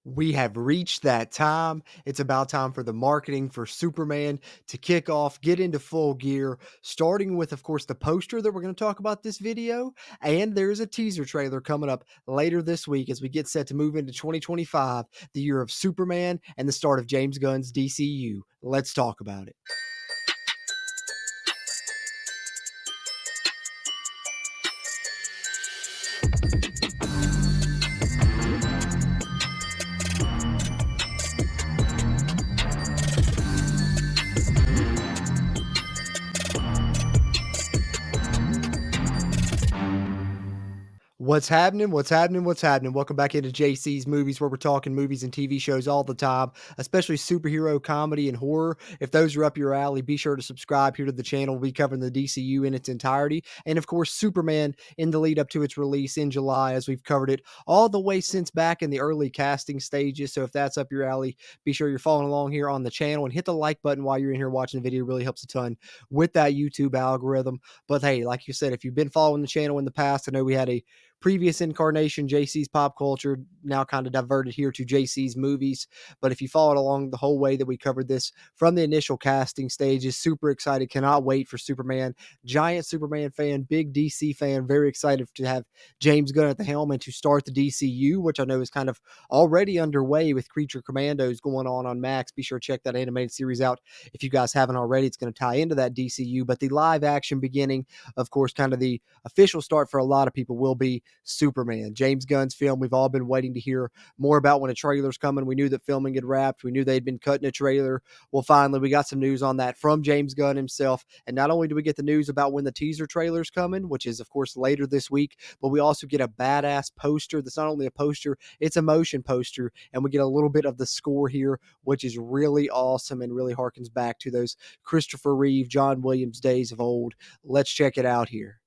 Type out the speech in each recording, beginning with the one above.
We have reached that time. It's about time for the marketing for Superman to kick off, get into full gear, starting with, of course, the poster that we're going to talk about this video. And there's a teaser trailer coming up later this week as we get set to move into 2025, the year of Superman and the start of James Gunn's DCU. Let's talk about it. What's happening? What's happening? What's happening? Welcome back into JC's Movies, where we're talking movies and TV shows all the time, especially superhero comedy and horror. If those are up your alley, be sure to subscribe here to the channel. We'll be covering the DCU in its entirety, and of course, Superman in the lead up to its release in July, as we've covered it all the way since back in the early casting stages. So if that's up your alley, be sure you're following along here on the channel and hit the like button while you're in here watching the video. It really helps a ton with that YouTube algorithm. But hey, like you said, if you've been following the channel in the past, I know we had a previous incarnation, JC's Pop Culture, now kind of diverted here to JC's Movies. But if you followed along the whole way that we covered this from the initial casting stages, super excited, cannot wait for Superman. Giant Superman fan, big DC fan, very excited to have James Gunn at the helm and to start the DCU, which I know is kind of already underway with Creature Commandos going on Max. Be sure to check that animated series out if you guys haven't already. It's going to tie into that DCU, but the live action beginning, of course, kind of the official start for a lot of people will be Superman, James Gunn's film. We've all been waiting to hear more about when a trailer's coming. We knew that filming had wrapped. We knew they'd been cutting a trailer. Well, finally, we got some news on that from James Gunn himself. And not only do we get the news about when the teaser trailer's coming, which is, of course, later this week, but we also get a badass poster that's not only a poster, it's a motion poster. And we get a little bit of the score here, which is really awesome and really harkens back to those Christopher Reeve, John Williams days of old. Let's check it out here.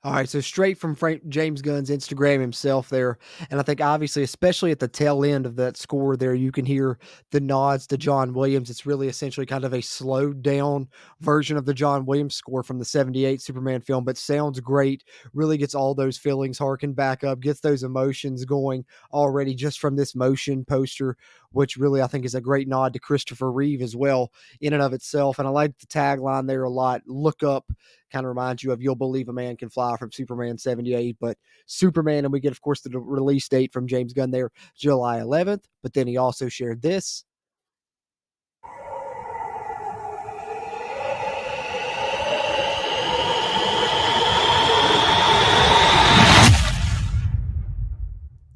All right, so straight from James Gunn's Instagram himself there, and I think obviously, especially at the tail end of that score there, you can hear the nods to John Williams. It's really essentially kind of a slowed down version of the John Williams score from the '78 Superman film, but sounds great. Really gets all those feelings harkened back up, gets those emotions going already just from this motion poster, which really I think is a great nod to Christopher Reeve as well in and of itself. And I like the tagline there a lot. Look up, kind of reminds you of "You'll Believe a Man Can Fly" from Superman '78, but Superman, and we get, of course, the release date from James Gunn there, July 11th. But then he also shared this.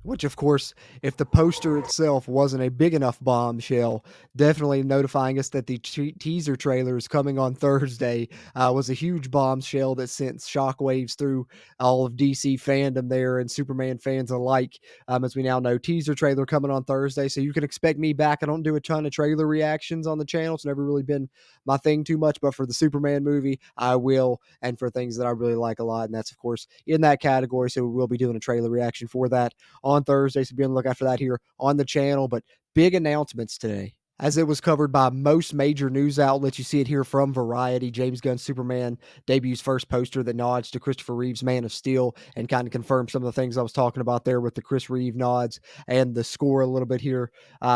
Which, of course, if the poster itself wasn't a big enough bombshell, definitely notifying us that the teaser trailer is coming on Thursday was a huge bombshell that sent shockwaves through all of DC fandom there and Superman fans alike. As we now know, teaser trailer coming on Thursday, so you can expect me back. I don't do a ton of trailer reactions on the channel. It's never really been my thing too much, but for the Superman movie, I will, and for things that I really like a lot, and that's, of course, in that category, so we will be doing a trailer reaction for that on Thursday, so be on the lookout for that here on the channel. But big announcements today. As it was covered by most major news outlets, you see it here from Variety. James Gunn's Superman debuts first poster that nods to Christopher Reeve's Man of Steel and kind of confirms some of the things I was talking about there with the Chris Reeve nods and the score a little bit here,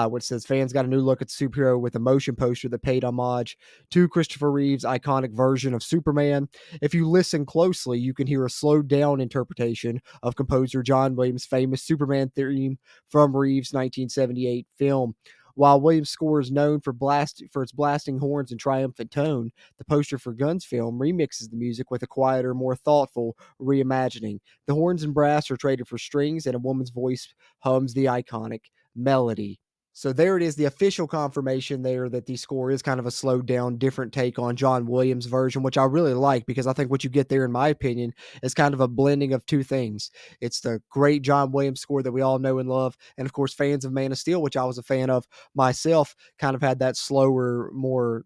which says fans got a new look at the superhero with a motion poster that paid homage to Christopher Reeve's iconic version of Superman. If you listen closely, you can hear a slowed down interpretation of composer John Williams' famous Superman theme from Reeve's 1978 film. While Williams' score is known for its blasting horns and triumphant tone, the poster for Gunn's film remixes the music with a quieter, more thoughtful reimagining. The horns and brass are traded for strings, and a woman's voice hums the iconic melody. So there it is, the official confirmation there that the score is kind of a slowed down, different take on John Williams' version, which I really like because I think what you get there, in my opinion, is kind of a blending of two things. It's the great John Williams score that we all know and love, and of course, fans of Man of Steel, which I was a fan of myself, kind of had that slower, more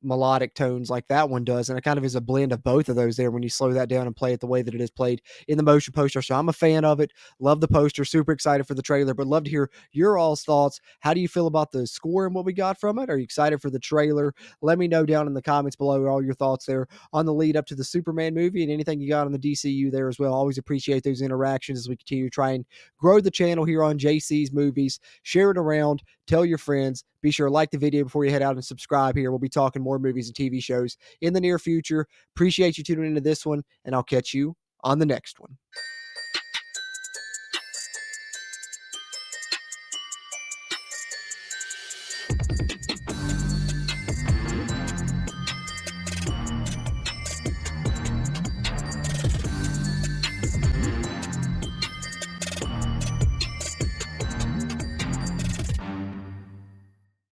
melodic tones like that one does, and it kind of is a blend of both of those there when you slow that down and play it the way that it is played in the motion poster. So I'm a fan of it. Love the poster. Super excited for the trailer, but love to hear your all's thoughts. How do you feel about the score and what we got from it? Are you excited for the trailer? Let me know down in the comments below all your thoughts there on the lead up to the Superman movie and anything you got on the DCU there as well. Always appreciate those interactions as we continue to try and grow the channel here on JC's Movies. Share it around. Tell your friends. Be sure to like the video before you head out and subscribe here. We'll be talking more movies and TV shows in the near future. Appreciate you tuning into this one, and I'll catch you on the next one.